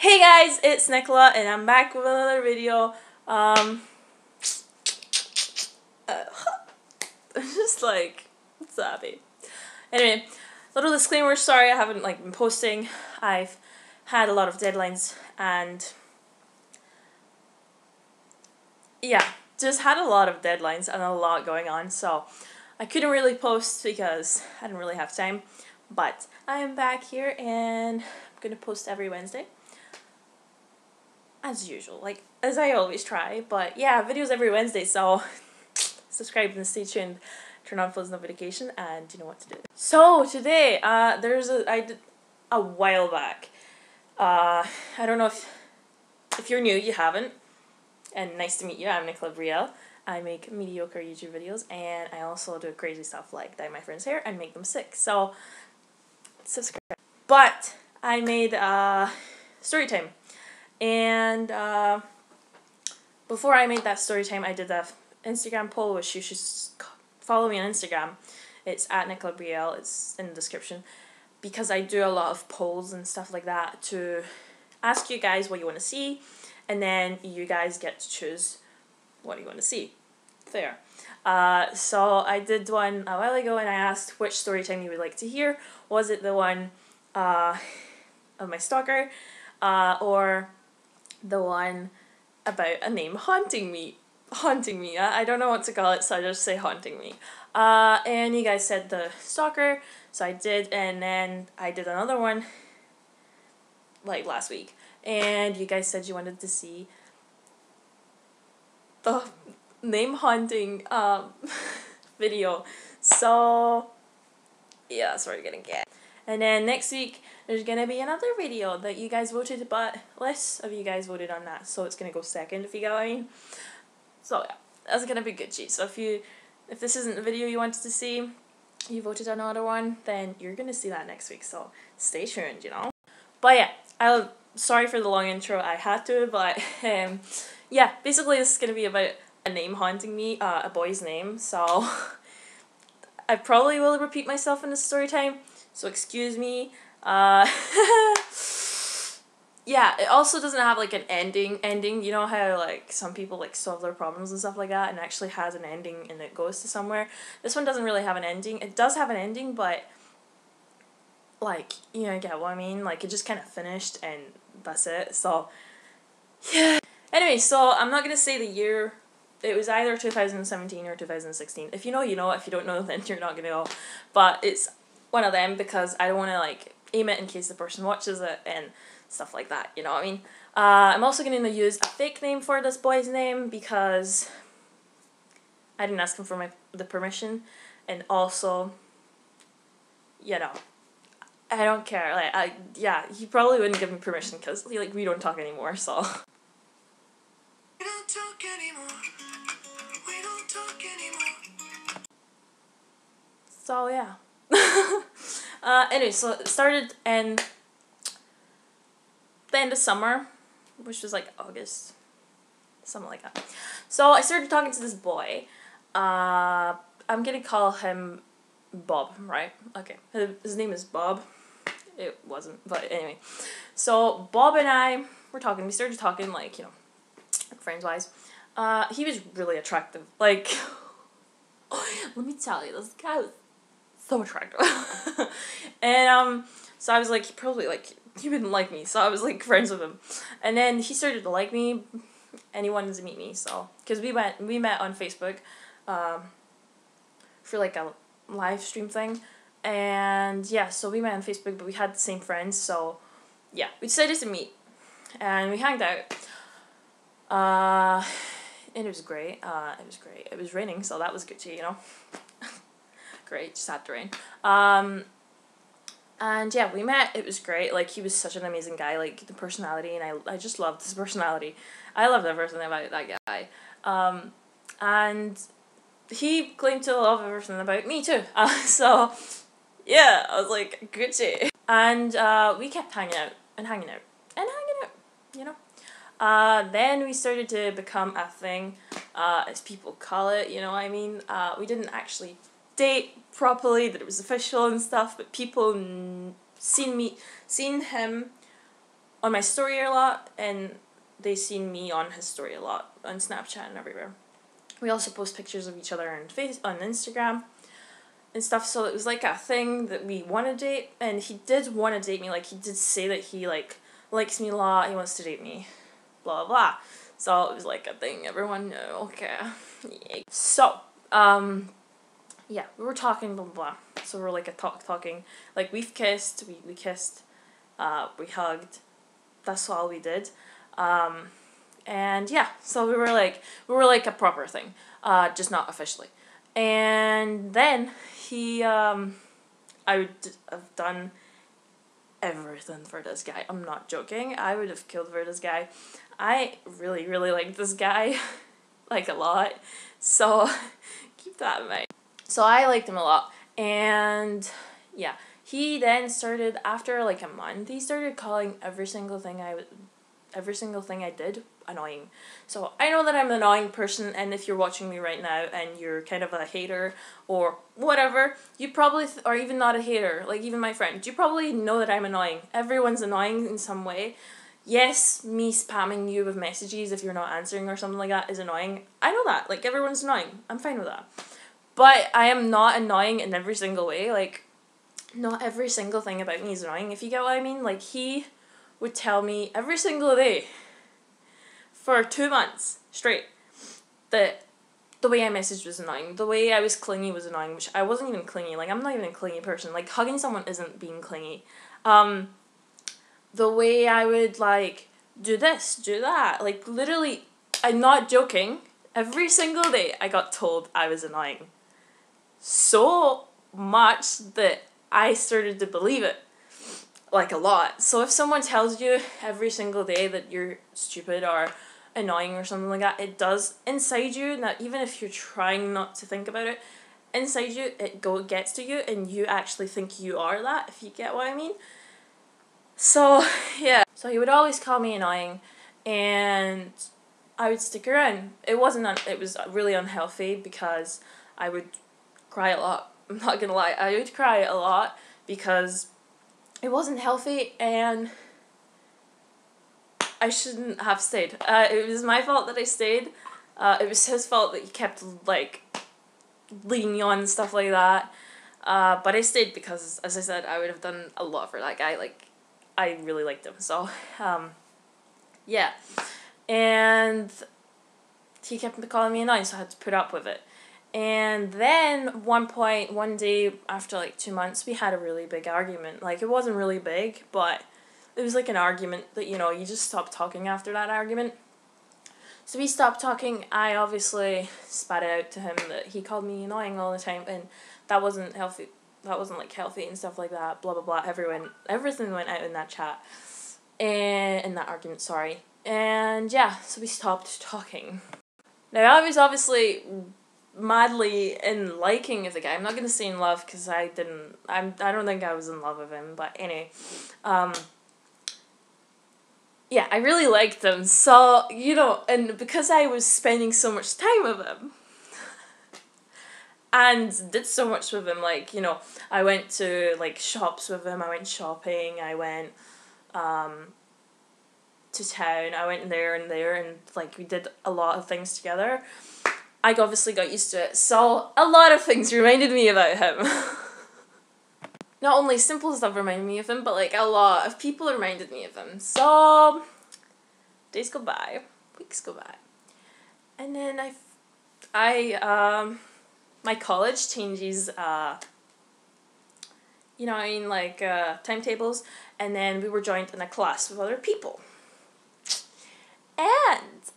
Hey guys, it's Nikola and I'm back with another video. I'm just like so happy. Anyway, little disclaimer, sorry I haven't been posting. I've had a lot of deadlines and yeah, just had a lot of deadlines and a lot going on, so I couldn't really post because I didn't really have time. But I am back here and I'm gonna post every Wednesday. As usual, as I always try, but yeah, videos every Wednesday, so subscribe and stay tuned, turn on post notification, and you know what to do. So today, I did a while back, I don't know if you're new, you haven't, and nice to meet you, I'm NikolaBrielle. I make mediocre YouTube videos, and I also do crazy stuff like dye my friends' hair and make them sick, so subscribe. But I made story time. And before I made that story time, I did a Instagram poll, which you should follow me on Instagram. It's at NikolaBrielle. It's in the description, because I do a lot of polls and stuff like that to ask you guys what you want to see, and then you guys get to choose what you want to see. There. So I did one a while ago, and I asked which story time you would like to hear. Was it the one of my stalker, or the one about a name haunting me. I don't know what to call it, so I just say haunting me. And you guys said the stalker, so I did, and then I did another one last week, and you guys said you wanted to see the name haunting video. So yeah, that's what we're gonna get. And then next week, there's going to be another video that you guys voted, but less of you guys voted on that, so it's going to go second, if you get what I mean. So yeah, that's going to be good, cheese. So if this isn't the video you wanted to see, you voted on another one, then you're going to see that next week, so stay tuned, you know. But yeah, sorry for the long intro, I had to, but yeah, basically this is going to be about a name haunting me, a boy's name, so I probably will repeat myself in the story time. So excuse me. Yeah, it also doesn't have an ending. You know how some people solve their problems and stuff like that, and it actually has an ending and it goes to somewhere. This one doesn't really have an ending. It does have an ending, but you know, get what I mean? It just kind of finished and that's it. So yeah. Anyway, so I'm not gonna say the year. It was either 2017 or 2016. If you know, you know. If you don't know, then you're not gonna know. But it's one of them, because I don't want to aim it in case the person watches it and stuff like that, you know what I mean? I'm also going to use a fake name for this boy's name because I didn't ask him for the permission, and also, you know, I don't care, yeah, he probably wouldn't give me permission because we don't talk anymore, so. We don't talk anymore. We don't talk anymore. So yeah. Anyway, so it started in the end of summer, which was August, something like that. So I started talking to this boy. I'm gonna call him Bob, right? Okay, his name is Bob. It wasn't, but anyway. So Bob and I were talking. We started talking, you know, friends-wise. He was really attractive. Let me tell you, this guy was so attractive. And so I was he probably he wouldn't like me, so I was friends with him, and then he started to like me, and he wanted to meet me, so because we met on Facebook for a live stream thing, and yeah, so we met on Facebook, but we had the same friends, so yeah, we decided to meet, and we hanged out, and it was great. It was raining, so that was good too, you know. Great, just had to rain. And yeah, we met, it was great, he was such an amazing guy, the personality, and I just loved his personality. I loved everything about that guy. And he claimed to love everything about me too. So, yeah, I was good shit. And we kept hanging out, and hanging out, and hanging out, you know. Then we started to become a thing, as people call it, you know what I mean? We didn't actually date properly, that it was official and stuff, but people seen him on my story a lot, and they seen me on his story a lot on Snapchat and everywhere. We also post pictures of each other on Instagram and stuff, so it was like a thing that we want to date, and he did want to date me. Like, he did say that he like likes me a lot, he wants to date me, blah blah blah. So it was like a thing everyone knew. Okay. Yeah. So yeah, we were talking, blah blah blah. So we're like talking, like we've kissed, we kissed, we hugged. That's all we did. And yeah, so we were like a proper thing, just not officially. And then I would have done everything for this guy. I'm not joking. I would have killed for this guy. I really, really like this guy, like a lot. So keep that in mind. So I liked him a lot. And yeah, he then started, after like a month, he started calling every single thing I did annoying. So I know that I'm an annoying person, and if you're watching me right now and you're kind of a hater or whatever, you probably, or even not a hater, like even my friend, you probably know that I'm annoying. Everyone's annoying in some way. Yes, me spamming you with messages if you're not answering or something like that is annoying. I know that. Like, everyone's annoying. I'm fine with that. But I am not annoying in every single way. Like, not every single thing about me is annoying, if you get what I mean. Like, he would tell me every single day for 2 months straight that the way I messaged was annoying, the way I was clingy was annoying, which I wasn't even clingy. Like, I'm not even a clingy person. Like, hugging someone isn't being clingy. The way I would, like, do this, do that. Like, literally, I'm not joking, every single day I got told I was annoying. So much that I started to believe it. Like, a lot. So if someone tells you every single day that you're stupid or annoying or something like that, it does inside you, that even if you're trying not to think about it, inside you, it gets to you, and you actually think you are that, if you get what I mean. So, yeah. So he would always call me annoying, and I would stick around. It was really unhealthy, because I would cry a lot. I'm not gonna lie. I would cry a lot, because it wasn't healthy, and I shouldn't have stayed. It was my fault that I stayed. It was his fault that he kept, like, leading me on and stuff like that. But I stayed because, as I said, I would have done a lot for that guy. Like, I really liked him. So, yeah. And he kept calling me annoying, so I had to put up with it. And then, one day, after like 2 months, we had a really big argument. Like, it wasn't really big, but it was like an argument that, you know, you just stopped talking after that argument. So we stopped talking. I obviously spat out to him that he called me annoying all the time, and that wasn't healthy. That wasn't, like, healthy and stuff like that, blah, blah, blah. Everything went out in that chat. And in that argument, sorry. And, yeah, so we stopped talking. Now, I was obviously madly in liking of the guy. I'm not going to say in love, because I don't think I was in love with him, but anyway. Yeah, I really liked him, so, you know, and because I was spending so much time with him, and did so much with him, like, you know, I went to, like, shops with him, I went shopping, I went, to town, I went there, and, like, we did a lot of things together. I obviously got used to it, so a lot of things reminded me about him. Not only simple stuff reminded me of him, but, like, a lot of people reminded me of him. So, days go by, weeks go by, and then my college changes, you know what I mean, like, timetables, and then we were joined in a class with other people. And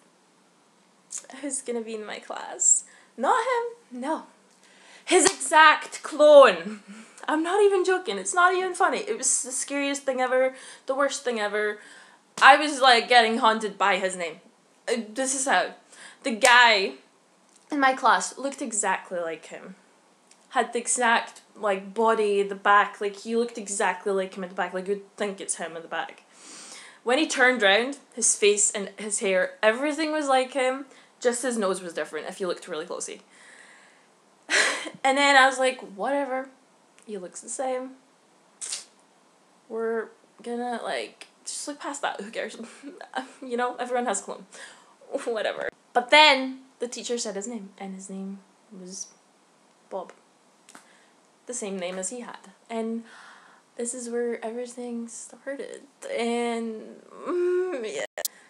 who's gonna be in my class? Not him, no. His exact clone. I'm not even joking, it's not even funny. It was the scariest thing ever, the worst thing ever. I was, like, getting haunted by his name. This is how. The guy in my class looked exactly like him. Had the exact, like, body, the back, like, he looked exactly like him at the back, like, you'd think it's him at the back. When he turned around, his face and his hair, everything was like him, just his nose was different if you looked really closely. And then I was like, whatever, he looks the same. We're gonna, like, just look past that, who cares? You know, everyone has cologne. Whatever. But then the teacher said his name, and his name was Bob. The same name as he had. And this is where everything started. And yeah.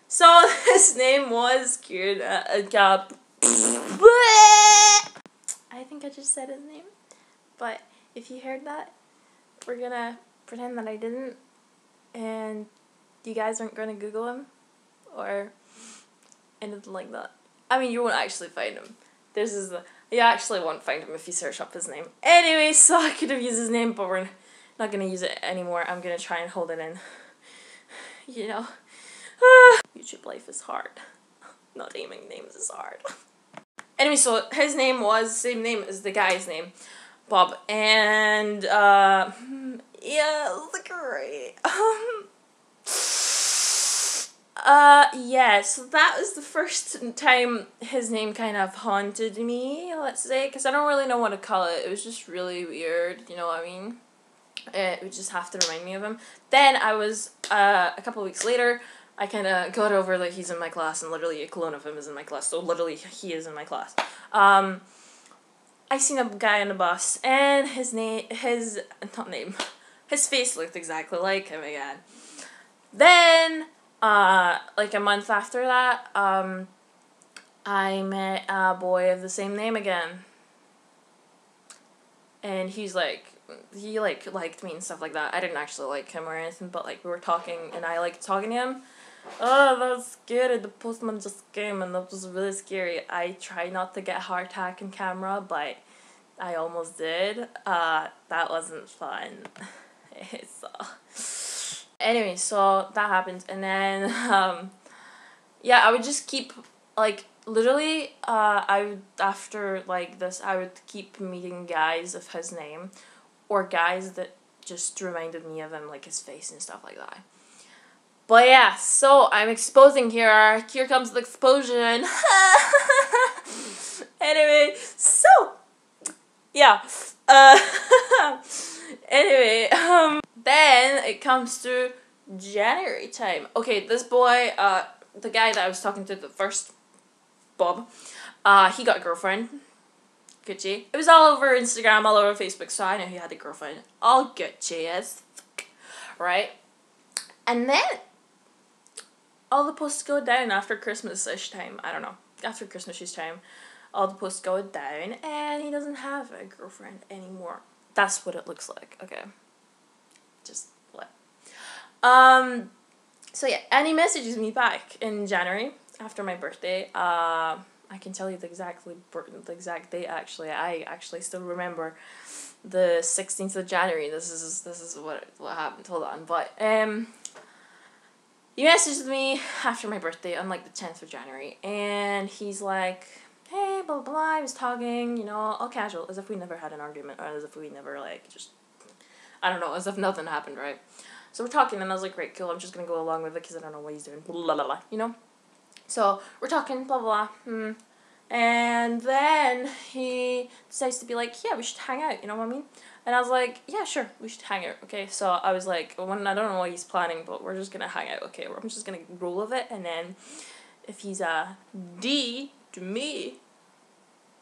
So his name was cute. I think I just said his name. But if you heard that, we're gonna pretend that I didn't. And you guys aren't gonna Google him. Or anything like that. I mean, you won't actually find him. You actually won't find him if you search up his name. Anyway, so I could have used his name, but we're not gonna use it anymore. I'm gonna try and hold it in. You know. YouTube life is hard. Not naming names is hard. Anyway, so his name was the same name as the guy's name, Bob. And, yeah, it was great. Yeah, so that was the first time his name kind of haunted me, let's say, because I don't really know what to call it. It was just really weird, you know what I mean? It would just have to remind me of him. Then I was, a couple of weeks later, I kind of got over that he's in my class, and literally a clone of him is in my class, so literally he is in my class. I seen a guy on the bus, and his face looked exactly like him again. Then, like a month after that, I met a boy of the same name again. And he liked me and stuff like that. I didn't actually like him or anything, but like we were talking and I liked talking to him. Oh, that was scary. The postman just came and that was really scary. I tried not to get a heart attack on camera, but I almost did. That wasn't fun. So anyway, so that happened, and then yeah, I would just keep like literally after like this I would keep meeting guys of his name or guys that just reminded me of him, like his face and stuff like that. But yeah, so I'm exposing here. Here comes the explosion. Anyway, so yeah. Anyway, then it comes to January time. Okay, this boy, the guy that I was talking to the first, Bob, he got a girlfriend. Gucci. It was all over Instagram, all over Facebook, so I know he had a girlfriend. All Gucci as fuck. Right? And then all the posts go down after Christmas-ish time. I don't know. After Christmas-ish time, all the posts go down, and he doesn't have a girlfriend anymore. That's what it looks like. Okay. Just what? So yeah, and he messages me back in January after my birthday. I can tell you the exact date. Actually, I actually still remember the 16th of January. This is what happened. Hold on, but he messaged me after my birthday on like the 10th of January, and he's like, hey, blah, blah, blah, I was talking, you know, all casual, as if we never had an argument, or as if we never, like, just, I don't know, as if nothing happened, right? So we're talking, and I was like, great, cool, I'm just gonna go along with it, because I don't know what he's doing, blah, blah, blah, you know? So, we're talking, blah, blah, blah, and then he decides to be like, yeah, we should hang out, you know what I mean? And I was like, yeah, sure, we should hang out, okay? So I was like, I don't know what he's planning, but we're just gonna hang out, okay? I'm just gonna roll with it, and then if he's a D to me,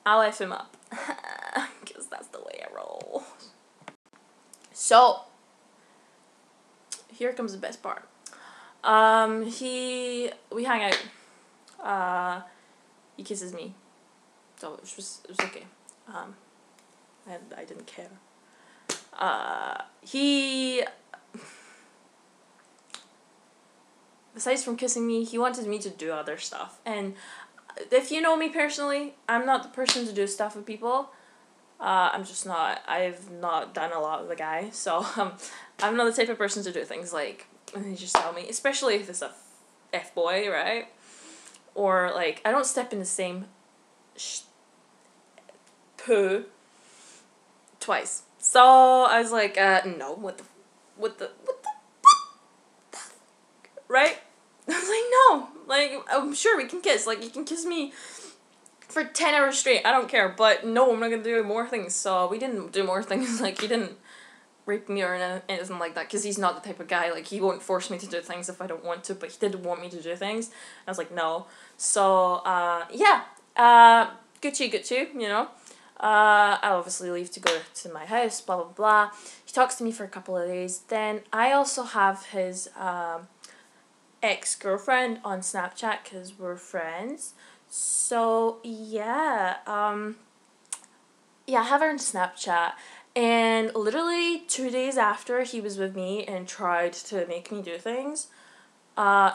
I'll F him up. Because that's the way I roll. So, here comes the best part. We hang out. He kisses me. So, it was okay. And I didn't care. He, besides from kissing me, he wanted me to do other stuff. And if you know me personally, I'm not the person to do stuff with people. I'm just not. I've not done a lot with a guy, so I'm not the type of person to do things like, and you just tell me, especially if it's a F-boy, right? Or like, I don't step in the same poo twice. So I was like, no, what the, right? I was like, no, like, I'm sure we can kiss, like, you can kiss me for 10 hours straight, I don't care, but no, I'm not gonna do more things, so we didn't do more things, like, he didn't rape me or anything like that, because he's not the type of guy, like, he won't force me to do things if I don't want to, but he did want me to do things. I was like, no. So, yeah, Gucci, you know. I obviously leave to go to my house, blah, blah, blah. He talks to me for a couple of days. Then I also have his ex-girlfriend on Snapchat, because we're friends. So, yeah, yeah, I have her on Snapchat. And literally 2 days after he was with me and tried to make me do things,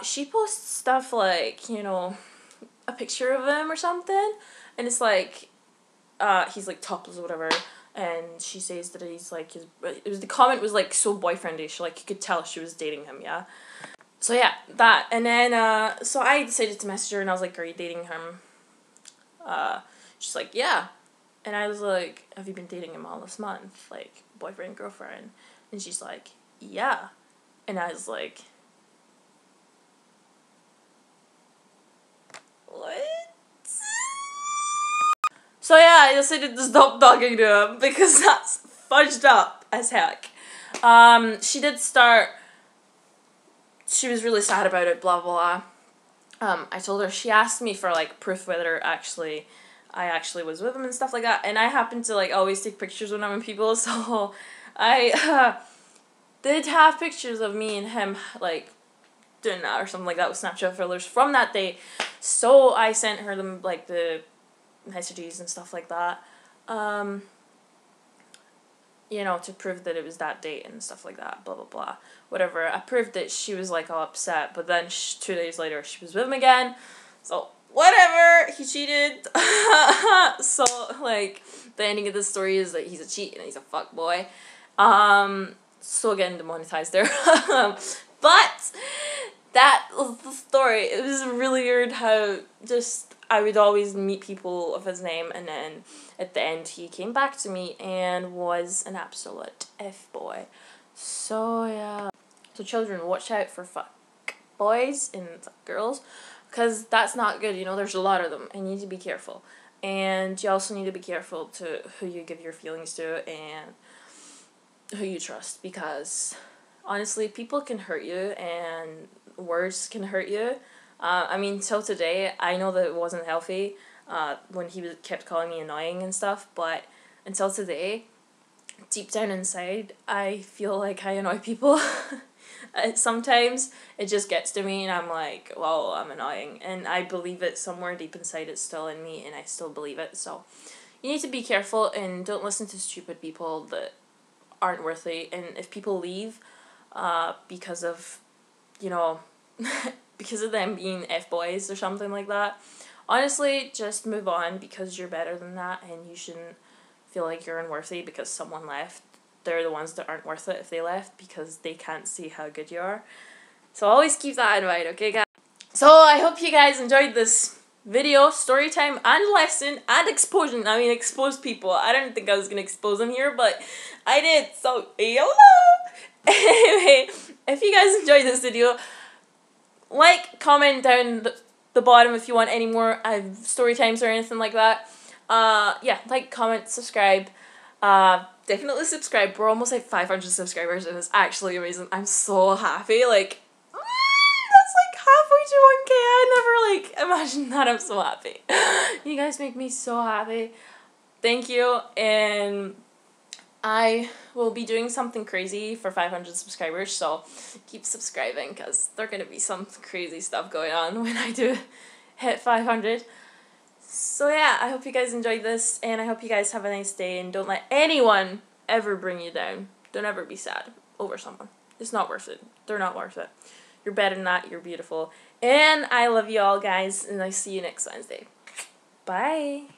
she posts stuff like, you know, a picture of him or something. And it's like, he's like topless or whatever. And she says that he's like, the comment was like so boyfriendish, like you could tell she was dating him, yeah. So yeah, that. And then, so I decided to message her and I was like, are you dating him? She's like, yeah. And I was like, have you been dating him all this month? Like, boyfriend, girlfriend? And she's like, yeah. And I was like, what? So yeah, I decided to stop talking to him because that's fudged up as heck. She did start, she was really sad about it, blah, blah, blah. I told her, she asked me for, like, proof whether I actually was with him and stuff like that, and I happen to, like, always take pictures when I'm with people, so I did have pictures of me and him, like, doing that or something like that with Snapchat filters from that day, so I sent her them, like, the messages and stuff like that, you know, to prove that it was that date and stuff like that, blah, blah, blah, whatever. I proved that she was, like, all upset, but then 2 days later, she was with him again, so whatever, he cheated. So, like, the ending of this story is that he's a cheat and he's a fuckboy. So again, demonetized there. But that was the story. It was really weird how just I would always meet people of his name, and then at the end he came back to me and was an absolute F-boy. So yeah. So children, watch out for fuck boys and girls, because that's not good, you know, there's a lot of them, and you need to be careful. And you also need to be careful to who you give your feelings to and who you trust, because honestly, people can hurt you and words can hurt you. I mean, till today, I know that it wasn't healthy when he kept calling me annoying and stuff, but until today, deep down inside, I feel like I annoy people. Sometimes it just gets to me and I'm like, well, I'm annoying, and I believe it somewhere deep inside, it's still in me and I still believe it. So you need to be careful and don't listen to stupid people that aren't worthy. And if people leave because of, you know, because of them being F-boys or something like that, honestly, just move on, because you're better than that, and you shouldn't feel like you're unworthy because someone left. They're the ones that aren't worth it if they left, because they can't see how good you are. So always keep that in mind, okay, guys? So I hope you guys enjoyed this video, story time, and lesson, and exposure. I mean, expose people. I didn't think I was going to expose them here, but I did, so YOLO! Anyway, if you guys enjoyed this video, like, comment down the bottom if you want any more story times or anything like that. Yeah, like, comment, subscribe. Definitely subscribe. We're almost like 500 subscribers, and it's actually amazing. I'm so happy. Like, that's like halfway to 1K. I never, like, imagined that. I'm so happy. You guys make me so happy. Thank you, and I will be doing something crazy for 500 subscribers, so keep subscribing, because there's going to be some crazy stuff going on when I do hit 500. So yeah, I hope you guys enjoyed this, and I hope you guys have a nice day, and don't let anyone ever bring you down. Don't ever be sad over someone. It's not worth it. They're not worth it. You're better than that. You're beautiful. And I love you all, guys, and I see you next Wednesday. Bye.